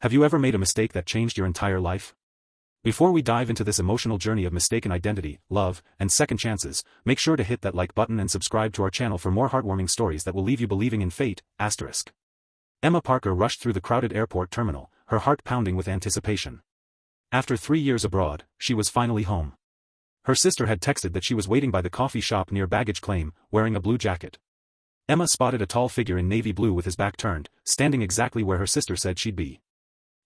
Have you ever made a mistake that changed your entire life? Before we dive into this emotional journey of mistaken identity, love, and second chances, make sure to hit that like button and subscribe to our channel for more heartwarming stories that will leave you believing in fate. Emma Parker rushed through the crowded airport terminal, her heart pounding with anticipation. After 3 years abroad, she was finally home. Her sister had texted that she was waiting by the coffee shop near baggage claim, wearing a blue jacket. Emma spotted a tall figure in navy blue with his back turned, standing exactly where her sister said she'd be.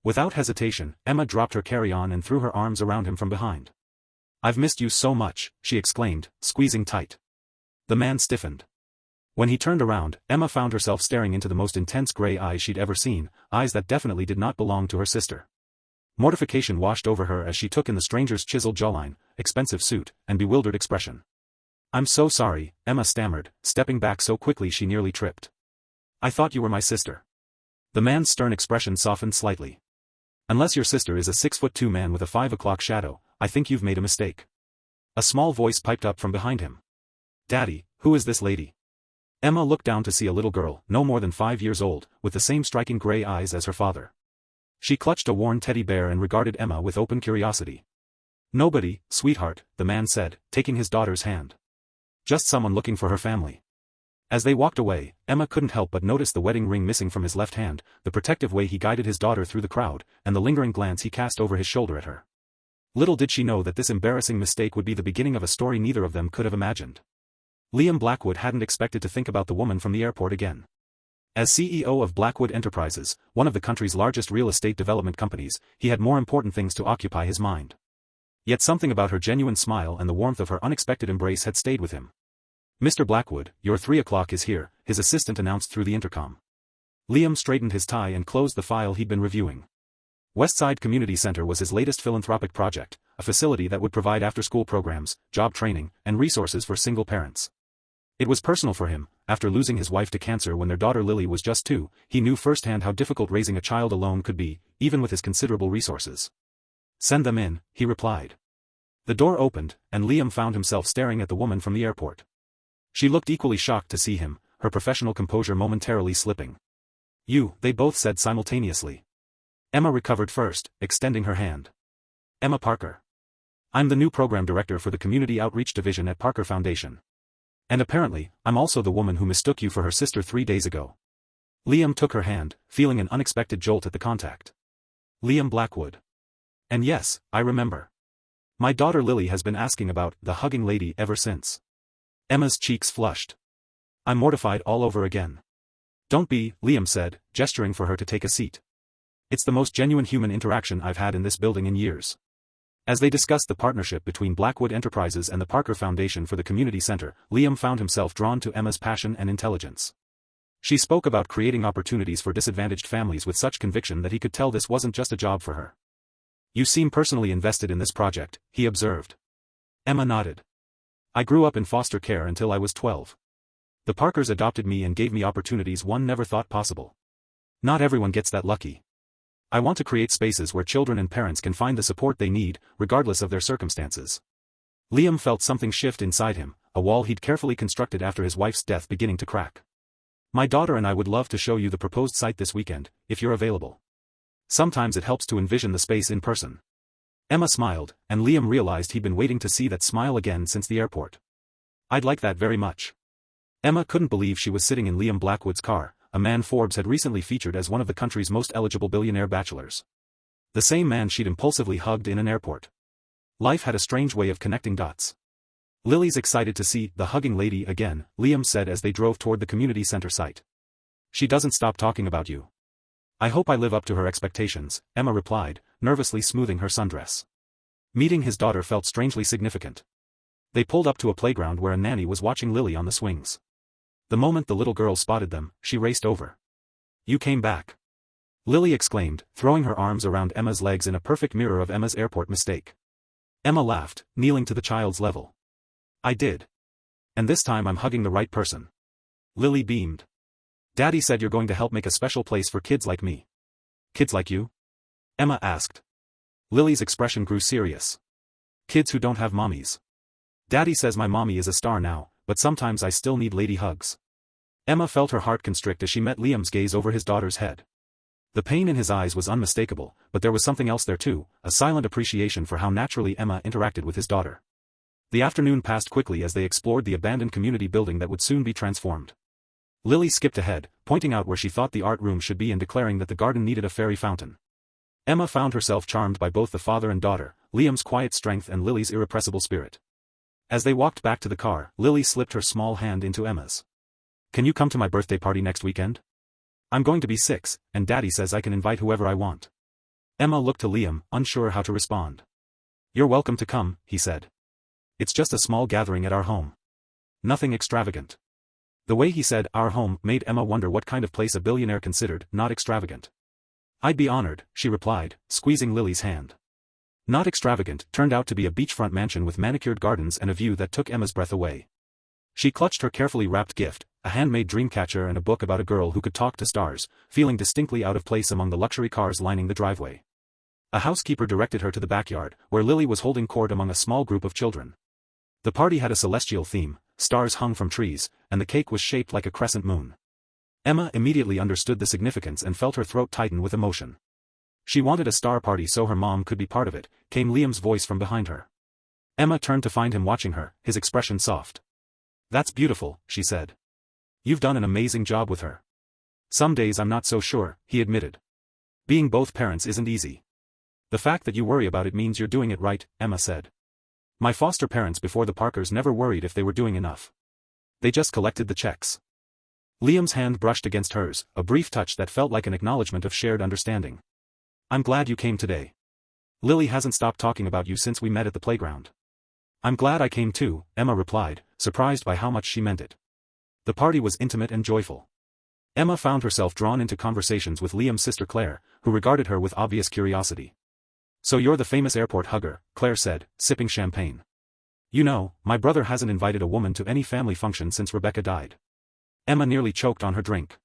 Without hesitation, Emma dropped her carry-on and threw her arms around him from behind. "I've missed you so much," she exclaimed, squeezing tight. The man stiffened. When he turned around, Emma found herself staring into the most intense gray eyes she'd ever seen, eyes that definitely did not belong to her sister. Mortification washed over her as she took in the stranger's chiseled jawline, expensive suit, and bewildered expression. "I'm so sorry," Emma stammered, stepping back so quickly she nearly tripped. "I thought you were my sister." The man's stern expression softened slightly. "Unless your sister is a 6'2" man with a 5 o'clock shadow, I think you've made a mistake." A small voice piped up from behind him. "Daddy, who is this lady?" Emma looked down to see a little girl, no more than 5 years old, with the same striking gray eyes as her father. She clutched a worn teddy bear and regarded Emma with open curiosity. "Nobody, sweetheart," the man said, taking his daughter's hand. "Just someone looking for her family." As they walked away, Emma couldn't help but notice the wedding ring missing from his left hand, the protective way he guided his daughter through the crowd, and the lingering glance he cast over his shoulder at her. Little did she know that this embarrassing mistake would be the beginning of a story neither of them could have imagined. Liam Blackwood hadn't expected to think about the woman from the airport again. As CEO of Blackwood Enterprises, one of the country's largest real estate development companies, he had more important things to occupy his mind. Yet something about her genuine smile and the warmth of her unexpected embrace had stayed with him. "Mr. Blackwood, your 3 o'clock is here," his assistant announced through the intercom. Liam straightened his tie and closed the file he'd been reviewing. Westside Community Center was his latest philanthropic project, a facility that would provide after-school programs, job training, and resources for single parents. It was personal for him. After losing his wife to cancer when their daughter Lily was just 2, he knew firsthand how difficult raising a child alone could be, even with his considerable resources. "Send them in," he replied. The door opened, and Liam found himself staring at the woman from the airport. She looked equally shocked to see him, her professional composure momentarily slipping. "You," they both said simultaneously. Emma recovered first, extending her hand. "Emma Parker. I'm the new program director for the Community Outreach Division at Parker Foundation. And apparently, I'm also the woman who mistook you for her sister 3 days ago." Liam took her hand, feeling an unexpected jolt at the contact. "Liam Blackwood. And yes, I remember. My daughter Lily has been asking about the hugging lady ever since." Emma's cheeks flushed. "I'm mortified all over again." "Don't be," Liam said, gesturing for her to take a seat. "It's the most genuine human interaction I've had in this building in years." As they discussed the partnership between Blackwood Enterprises and the Parker Foundation for the Community Center, Liam found himself drawn to Emma's passion and intelligence. She spoke about creating opportunities for disadvantaged families with such conviction that he could tell this wasn't just a job for her. "You seem personally invested in this project," he observed. Emma nodded. "I grew up in foster care until I was 12. The Parkers adopted me and gave me opportunities one never thought possible. Not everyone gets that lucky. I want to create spaces where children and parents can find the support they need, regardless of their circumstances." Liam felt something shift inside him, a wall he'd carefully constructed after his wife's death beginning to crack. "My daughter and I would love to show you the proposed site this weekend, if you're available. Sometimes it helps to envision the space in person." Emma smiled, and Liam realized he'd been waiting to see that smile again since the airport. "I'd like that very much." Emma couldn't believe she was sitting in Liam Blackwood's car, a man Forbes had recently featured as one of the country's most eligible billionaire bachelors. The same man she'd impulsively hugged in an airport. Life had a strange way of connecting dots. "Lily's excited to see the hugging lady again," Liam said as they drove toward the community center site. "She doesn't stop talking about you." "I hope I live up to her expectations," Emma replied, nervously smoothing her sundress. Meeting his daughter felt strangely significant. They pulled up to a playground where a nanny was watching Lily on the swings. The moment the little girl spotted them, she raced over. "You came back!" Lily exclaimed, throwing her arms around Emma's legs in a perfect mirror of Emma's airport mistake. Emma laughed, kneeling to the child's level. "I did. And this time I'm hugging the right person." Lily beamed. "Daddy said you're going to help make a special place for kids like me." "Kids like you?" Emma asked. Lily's expression grew serious. "Kids who don't have mommies. Daddy says my mommy is a star now, but sometimes I still need lady hugs." Emma felt her heart constrict as she met Liam's gaze over his daughter's head. The pain in his eyes was unmistakable, but there was something else there too, a silent appreciation for how naturally Emma interacted with his daughter. The afternoon passed quickly as they explored the abandoned community building that would soon be transformed. Lily skipped ahead, pointing out where she thought the art room should be and declaring that the garden needed a fairy fountain. Emma found herself charmed by both the father and daughter, Liam's quiet strength and Lily's irrepressible spirit. As they walked back to the car, Lily slipped her small hand into Emma's. "Can you come to my birthday party next weekend? I'm going to be 6, and Daddy says I can invite whoever I want." Emma looked to Liam, unsure how to respond. "You're welcome to come," he said. "It's just a small gathering at our home. Nothing extravagant." The way he said "our home" made Emma wonder what kind of place a billionaire considered not extravagant. "I'd be honored," she replied, squeezing Lily's hand. Not extravagant turned out to be a beachfront mansion with manicured gardens and a view that took Emma's breath away. She clutched her carefully wrapped gift, a handmade dreamcatcher and a book about a girl who could talk to stars, feeling distinctly out of place among the luxury cars lining the driveway. A housekeeper directed her to the backyard, where Lily was holding court among a small group of children. The party had a celestial theme, stars hung from trees, and the cake was shaped like a crescent moon. Emma immediately understood the significance and felt her throat tighten with emotion. She wanted a star party so her mom could be part of it, came Liam's voice from behind her. Emma turned to find him watching her, his expression soft. "That's beautiful," she said. "You've done an amazing job with her." "Some days I'm not so sure," he admitted. "Being both parents isn't easy." "The fact that you worry about it means you're doing it right," Emma said. "My foster parents before the Parkers never worried if they were doing enough. They just collected the checks." Liam's hand brushed against hers, a brief touch that felt like an acknowledgement of shared understanding. "I'm glad you came today. Lily hasn't stopped talking about you since we met at the playground." "I'm glad I came too," Emma replied, surprised by how much she meant it. The party was intimate and joyful. Emma found herself drawn into conversations with Liam's sister Claire, who regarded her with obvious curiosity. "So you're the famous airport hugger," Claire said, sipping champagne. "You know, my brother hasn't invited a woman to any family function since Rebecca died." Emma nearly choked on her drink.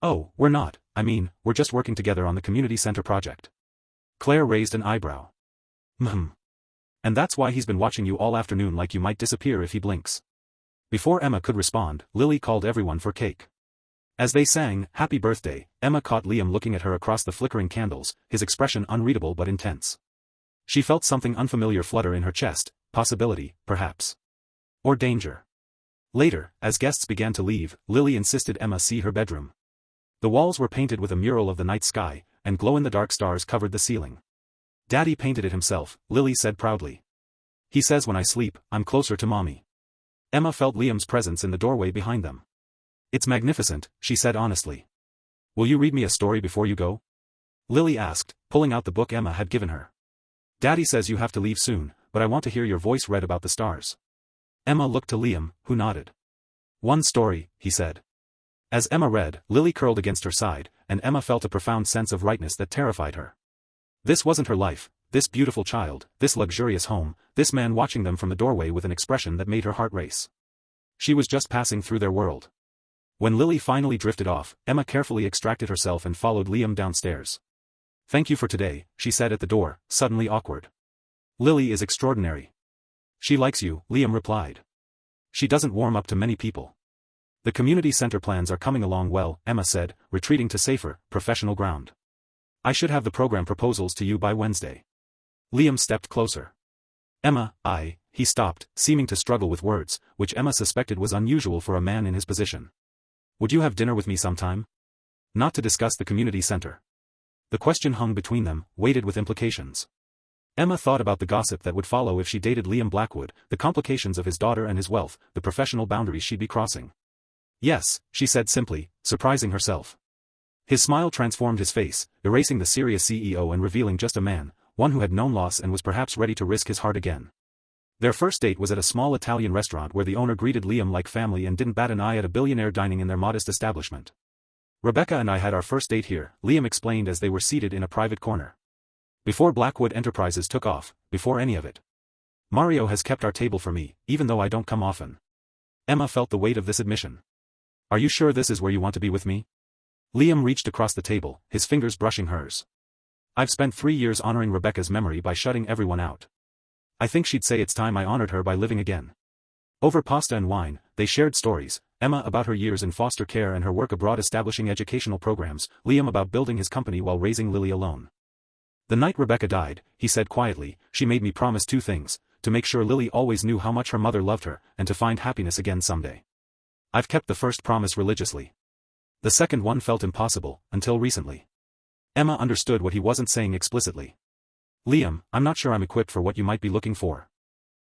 "Oh, we're not, we're just working together on the community center project." Claire raised an eyebrow. "And that's why he's been watching you all afternoon like you might disappear if he blinks." Before Emma could respond, Lily called everyone for cake. As they sang, "Happy Birthday," Emma caught Liam looking at her across the flickering candles, his expression unreadable but intense. She felt something unfamiliar flutter in her chest, possibility, perhaps. Or danger. Later, as guests began to leave, Lily insisted Emma see her bedroom. The walls were painted with a mural of the night sky, and glow-in-the-dark stars covered the ceiling. "Daddy painted it himself," Lily said proudly. "He says when I sleep, I'm closer to Mommy." Emma felt Liam's presence in the doorway behind them. "It's magnificent," she said honestly. "Will you read me a story before you go?" Lily asked, pulling out the book Emma had given her. "Daddy says you have to leave soon, but I want to hear your voice read about the stars." Emma looked to Liam, who nodded. "One story," he said. As Emma read, Lily curled against her side, and Emma felt a profound sense of rightness that terrified her. This wasn't her life, this beautiful child, this luxurious home, this man watching them from the doorway with an expression that made her heart race. She was just passing through their world. When Lily finally drifted off, Emma carefully extracted herself and followed Liam downstairs. "Thank you for today," she said at the door, suddenly awkward. "Lily is extraordinary." "She likes you," Liam replied. "She doesn't warm up to many people." "The community center plans are coming along well," Emma said, retreating to safer, professional ground. "I should have the program proposals to you by Wednesday." Liam stepped closer. "Emma, he stopped, seeming to struggle with words, which Emma suspected was unusual for a man in his position. "Would you have dinner with me sometime? Not to discuss the community center." The question hung between them, weighted with implications. Emma thought about the gossip that would follow if she dated Liam Blackwood, the complications of his daughter and his wealth, the professional boundaries she'd be crossing. "Yes," she said simply, surprising herself. His smile transformed his face, erasing the serious CEO and revealing just a man, one who had known loss and was perhaps ready to risk his heart again. Their first date was at a small Italian restaurant where the owner greeted Liam like family and didn't bat an eye at a billionaire dining in their modest establishment. "Rebecca and I had our first date here," Liam explained as they were seated in a private corner. "Before Blackwood Enterprises took off, before any of it. Mario has kept our table for me, even though I don't come often." Emma felt the weight of this admission. "Are you sure this is where you want to be with me?" Liam reached across the table, his fingers brushing hers. "I've spent 3 years honoring Rebecca's memory by shutting everyone out. I think she'd say it's time I honored her by living again." Over pasta and wine, they shared stories, Emma about her years in foster care and her work abroad establishing educational programs, Liam about building his company while raising Lily alone. The night Rebecca died, he said quietly, she made me promise two things, to make sure Lily always knew how much her mother loved her, and to find happiness again someday. I've kept the first promise religiously. The second one felt impossible, until recently. Emma understood what he wasn't saying explicitly. Liam, I'm not sure I'm equipped for what you might be looking for.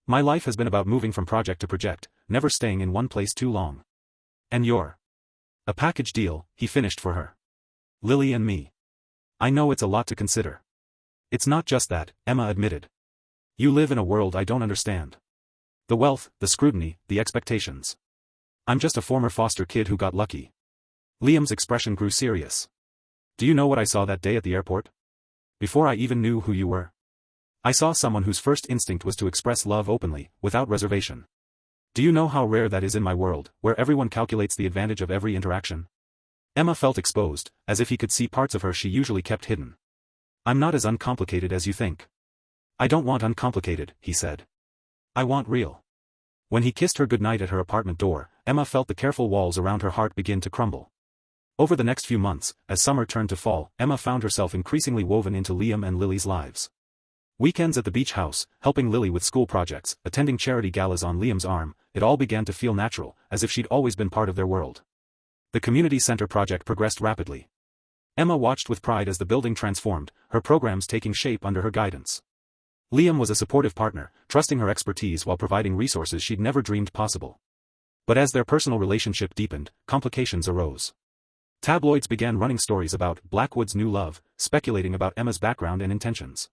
My life has been about moving from project to project, never staying in one place too long. And you're a package deal, he finished for her. Lily and me. I know it's a lot to consider. It's not just that, Emma admitted. You live in a world I don't understand. The wealth, the scrutiny, the expectations. I'm just a former foster kid who got lucky. Liam's expression grew serious. Do you know what I saw that day at the airport? Before I even knew who you were. I saw someone whose first instinct was to express love openly, without reservation. Do you know how rare that is in my world, where everyone calculates the advantage of every interaction? Emma felt exposed, as if he could see parts of her she usually kept hidden. I'm not as uncomplicated as you think. I don't want uncomplicated, he said. I want real. When he kissed her goodnight at her apartment door, Emma felt the careful walls around her heart begin to crumble. Over the next few months, as summer turned to fall, Emma found herself increasingly woven into Liam and Lily's lives. Weekends at the beach house, helping Lily with school projects, attending charity galas on Liam's arm, it all began to feel natural, as if she'd always been part of their world. The community center project progressed rapidly. Emma watched with pride as the building transformed, her programs taking shape under her guidance. Liam was a supportive partner, trusting her expertise while providing resources she'd never dreamed possible. But as their personal relationship deepened, complications arose. Tabloids began running stories about Blackwood's new love, speculating about Emma's background and intentions.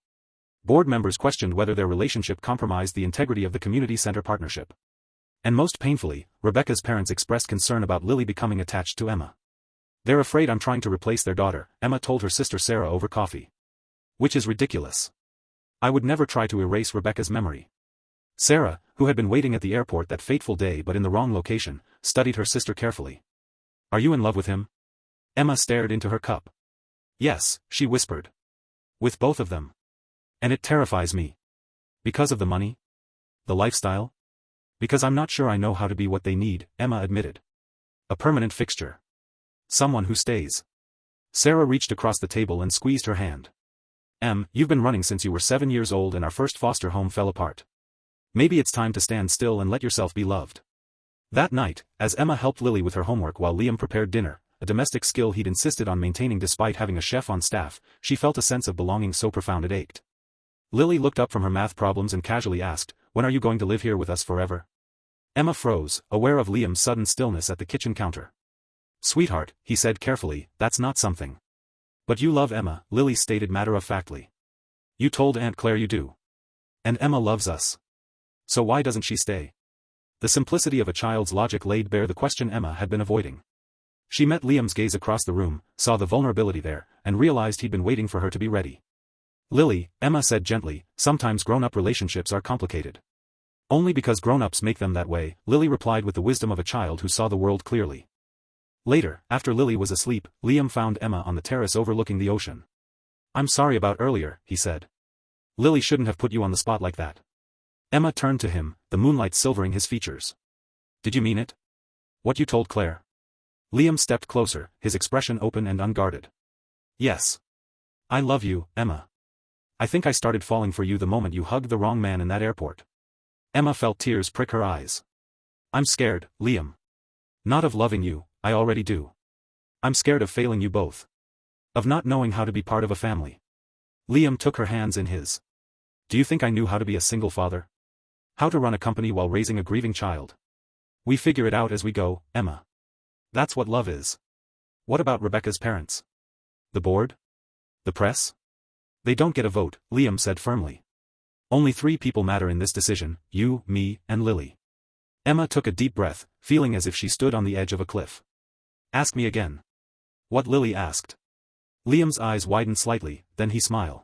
Board members questioned whether their relationship compromised the integrity of the community center partnership. And most painfully, Rebecca's parents expressed concern about Lily becoming attached to Emma. They're afraid I'm trying to replace their daughter, Emma told her sister Sarah over coffee. Which is ridiculous. I would never try to erase Rebecca's memory. Sarah, who had been waiting at the airport that fateful day but in the wrong location, studied her sister carefully. Are you in love with him? Emma stared into her cup. Yes, she whispered. With both of them. And it terrifies me. Because of the money? The lifestyle? Because I'm not sure I know how to be what they need, Emma admitted. A permanent fixture. Someone who stays. Sarah reached across the table and squeezed her hand. You've been running since you were 7 years old and our first foster home fell apart. Maybe it's time to stand still and let yourself be loved. That night, as Emma helped Lily with her homework while Liam prepared dinner, a domestic skill he'd insisted on maintaining despite having a chef on staff, she felt a sense of belonging so profound it ached. Lily looked up from her math problems and casually asked, when are you going to live here with us forever? Emma froze, aware of Liam's sudden stillness at the kitchen counter. Sweetheart, he said carefully, that's not something. But you love Emma, Lily stated matter-of-factly. You told Aunt Claire you do. And Emma loves us. So why doesn't she stay? The simplicity of a child's logic laid bare the question Emma had been avoiding. She met Liam's gaze across the room, saw the vulnerability there, and realized he'd been waiting for her to be ready. Lily, Emma said gently, sometimes grown-up relationships are complicated. Only because grown-ups make them that way, Lily replied with the wisdom of a child who saw the world clearly. Later, after Lily was asleep, Liam found Emma on the terrace overlooking the ocean. I'm sorry about earlier, he said. Lily shouldn't have put you on the spot like that. Emma turned to him, the moonlight silvering his features. Did you mean it? What you told Claire? Liam stepped closer, his expression open and unguarded. Yes. I love you, Emma. I think I started falling for you the moment you hugged the wrong man in that airport. Emma felt tears prick her eyes. I'm scared, Liam. Not of loving you, I already do. I'm scared of failing you both. Of not knowing how to be part of a family. Liam took her hands in his. Do you think I knew how to be a single father? How to run a company while raising a grieving child? We figure it out as we go, Emma. That's what love is. What about Rebecca's parents? The board? The press? They don't get a vote, Liam said firmly. Only 3 people matter in this decision, you, me, and Lily. Emma took a deep breath, feeling as if she stood on the edge of a cliff. Ask me again. What Lily asked. Liam's eyes widened slightly, then he smiled.